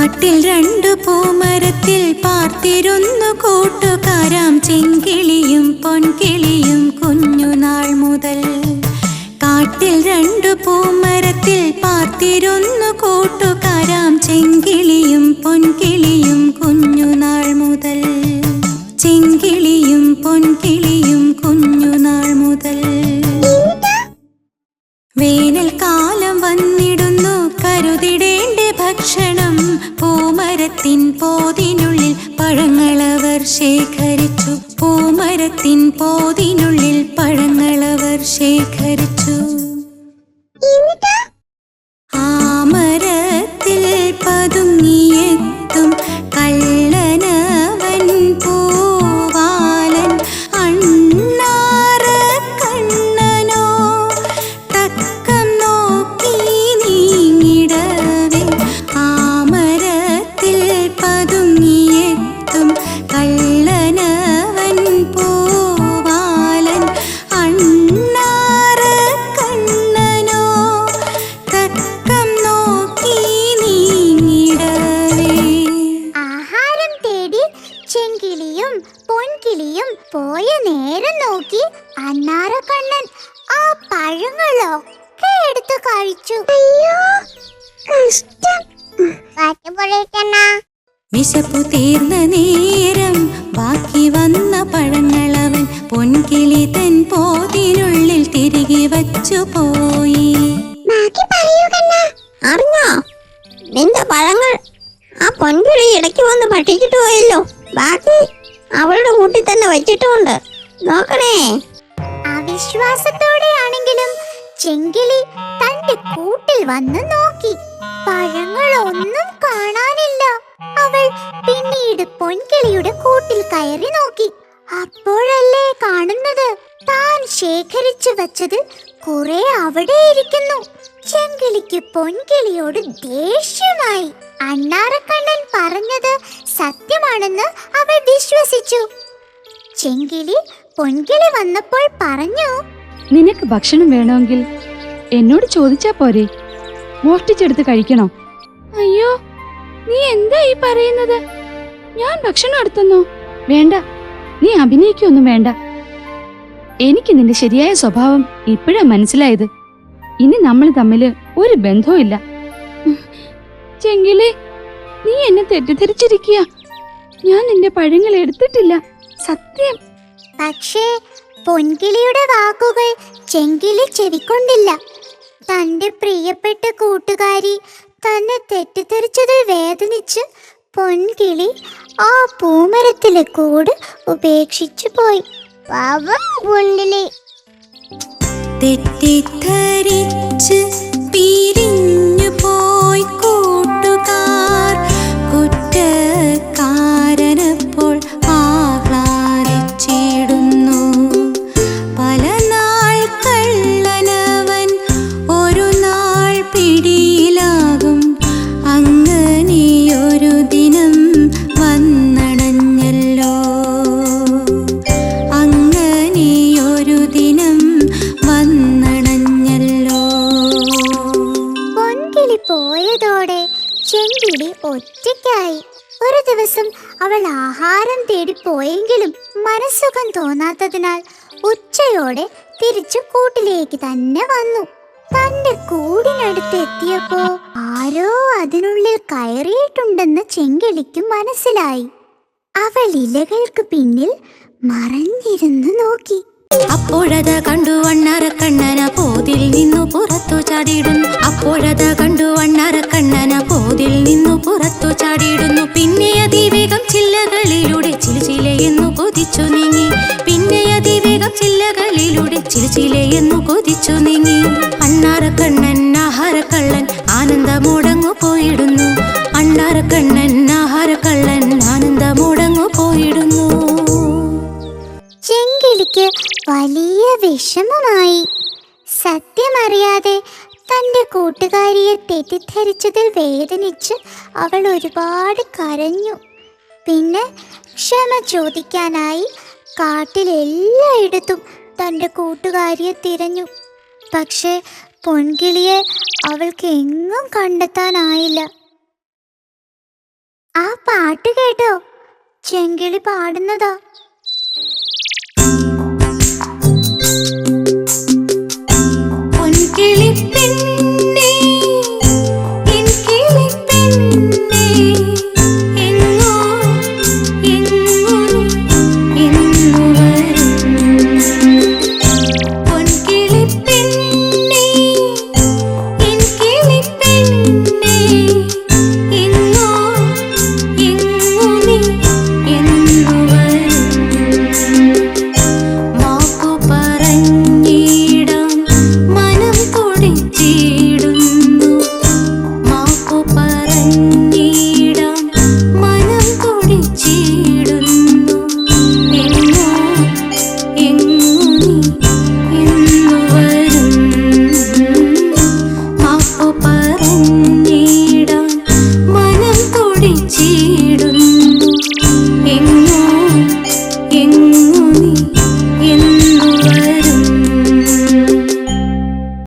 കാട്ടിൽ രണ്ടു പൂമരത്തിൽ പാർത്തിരുന്നു കൂട്ടുകാരാം ചെങ്കിളിയും പൊൻകിളിയും കുഞ്ഞുനാൾ മുതൽ. കാട്ടിൽ രണ്ടു പൂമരത്തിൽ പാർത്തിരുന്നു കൂട്ടുകാരാം ചെങ്കിളിയും പൊൻകിളിയും കുഞ്ഞുനാൾ മുതൽ. ചെങ്കിളിയും പൊൻകിളിയും കുഞ്ഞുനാൾ മുതൽ. വേനൽക്കാലം വന്നിടുന്നു, കരുതിടേണ്ട ഭക്ഷണം. പൂമരത്തിൻ പോതിനുള്ളിൽ പഴങ്ങളവർ ശേഖരിച്ചു. പൂമരത്തിൻ പോതിനുള്ളിൽ പഴങ്ങളവർ ശേഖരിച്ചു. ആ മരത്തിൽ പതുങ്ങിയെത്തും കള്ളനവൻ പൂവാലൻ. അണ്ണാറ കണ്ണനോ തക്കം നോക്കി നീങ്ങിടവേ. ആ മരത്തിൽ പതുങ്ങിയെത്തും കള്ളനവൻ പൂവാലൻ. അണ്ണാറ കണ്ണനോ തക്കം നോക്കി നീങ്ങിടവേ. ആഹാരം തേടി ചെങ്കിളിയും പൊൻകിളിയും പോയ നേരം നോക്കി അണ്ണാറക്കണ്ണൻ ആ പഴങ്ങളൊക്കെ എടുത്ത് കഴിച്ചു. അയ്യോ കഷ്ടം. വിശപ്പു തീർന്ന നേരം ബാക്കി വന്ന പഴങ്ങളവൻ പൊൻകിളി തൻ പോതിനുള്ളിൽ തിരികെ വച്ചു പോയി. അറിഞ്ഞോ, നിന്റെ പഴങ്ങൾ ആ പൊൻകിളി ഇടയ്ക്ക് വന്ന് ഭക്ഷിച്ചിട്ട് പോയല്ലോ. ബാക്കി അവളുടെ കൂട്ടിൽ തന്നെ വെച്ചിട്ടുണ്ട്. നോക്കണേ. അവിശ്വാസത്തോടെയാണെങ്കിലും ചെങ്കിളി തന്റെ കൂട്ടിൽ വന്ന് നോക്കി. പഴങ്ങളൊന്നും കാണാനില്ല. അവൾ പിന്നീട് പൊൻകിളിയുടെ കൂട്ടിൽ കയറി നോക്കി. അപ്പോഴല്ലേ കാണുന്നത്, താൻ ശേഖരിച്ചു വച്ചത് കുറെ അവിടെ ഇരിക്കുന്നു. ചെങ്കിളിക്ക് പൊൻകിളിയോട് ദേഷ്യമായി. അണ്ണാറക്കണ്ണൻ പറഞ്ഞത് സത്യമാണെന്ന് അവൾ വിശ്വസിച്ചു. ചെങ്കിളി പൊൻകിളി വന്നപ്പോൾ പറഞ്ഞു, നിനക്ക് ഭക്ഷണം വേണമെങ്കിൽ എന്നോട് ചോദിച്ചാ പോരെ, മോഷ്ടിച്ചെടുത്ത് കഴിക്കണോ? അയ്യോ, നീ എന്താ ഈ പറയുന്നത്? ഞാൻ ഭക്ഷണം എടുത്തെന്നോ? വേണ്ട, നീ അഭിനയിക്കൊന്നും വേണ്ട. എനിക്ക് നിന്റെ ശരിയായ സ്വഭാവം ഇപ്പോഴാ മനസ്സിലായത്. ഇനി നമ്മൾ തമ്മില് ഒരു ബന്ധവും ഇല്ല. ചെങ്കിലേ, നീ എന്നെ തെറ്റിദ്ധരിച്ചിരിക്കുക. ഞാൻ നിന്റെ പഴങ്ങൾ എടുത്തിട്ടില്ല, സത്യം. പക്ഷേ പൊൻകിളിയുടെ വാക്കുകൾ ചെങ്കിളി ചെവിക്കൊണ്ടില്ല. തന്റെ പ്രിയപ്പെട്ട കൂട്ടുകാരി തന്നെ തെറ്റിദ്ധരിച്ചതിൽ വേദനിച്ച് പൊൻകിളി ആ പൂമരത്തിലെ കൂട് ഉപേക്ഷിച്ചു പോയി. പാവം പൊൻകിളി. തെറ്റിദ്ധരിച്ച് പിരിഞ്ഞു പോയി കൂട്ടുകാർ. കുറ്റക്കാരനപ്പോൾ ആഹ്ലാദിച്ചിടുന്നു. പല നാൾ കള്ളനവൻ ഒരു നാൾ പിടിയിലാകും. അങ്ങനെയൊരു ദിനം വന്നണഞ്ഞല്ലോ. അങ്ങനെയൊരു ദിനം വന്നണഞ്ഞല്ലോ. പൊൻകിളി പോയതോടെ ചെങ്കിളി ഒറ്റയ്ക്കായി. ഒരു ദിവസം അവൾ ആഹാരം തേടി പോയെങ്കിലും മനസ്സുഖം തോന്നാത്തതിനാൽ ഉച്ചയോടെ തിരിച്ചു കൂട്ടിലേക്ക് തന്നെ വന്നു. തന്റെ കൂടിനടുത്ത് എത്തിയപ്പോ ആരോ അതിനുള്ളിൽ കയറിയിട്ടുണ്ടെന്ന് ചെങ്കിളിക്ക് മനസ്സിലായി. അവൾ ഇലകൾക്ക് പിന്നിൽ മറഞ്ഞിരുന്നു നോക്കി. അപ്പോഴത കണ്ടു അണ്ണാറക്കണ്ണന പോതിൽ നിന്നു പുറത്തു ചാടിയിടുന്നു. അപ്പോഴത കണ്ടു അണ്ണാറക്കണ്ണന പോതിൽ നിന്നു പുറത്തു ചാടിയിടുന്നു. പിന്നെ അതിവേഗം ചില്ലകളിലൂടെ ചിലുചിലയെന്നു കൊതിച്ചു നീങ്ങി. പിന്നെ അതിവേഗം ചില്ലകളിലൂടെ ചിലുചിലയെന്നു കൊതിച്ചു നീങ്ങി. അണ്ണാറക്കണ്ണൻ ആഹാരക്കള്ളൻ ആനന്ദമോടങ്ങു പോയിടുന്നു. അണ്ണാറക്കണ്ണൻ ആഹാരക്കള്ളൻ ആനന്ദമോടങ്ങു പോയിടുന്നു. ചെങ്കിളിക്ക് വലിയ വിഷമമായി. സത്യമറിയാതെ തന്റെ കൂട്ടുകാരിയെ തെറ്റിദ്ധരിച്ചതിൽ വേദനിച്ച് അവൾ ഒരുപാട് കരഞ്ഞു. പിന്നെ ക്ഷമ ചോദിക്കാനായി കാട്ടിലെല്ലായിടത്തും തന്റെ കൂട്ടുകാരിയെ തിരഞ്ഞു. പക്ഷേ പൊൻകിളിയെ അവൾക്ക് എങ്ങും കണ്ടെത്താനായില്ല. ആ പാട്ട് കേട്ടോ? ചെങ്കിളി പാടുന്നതാ.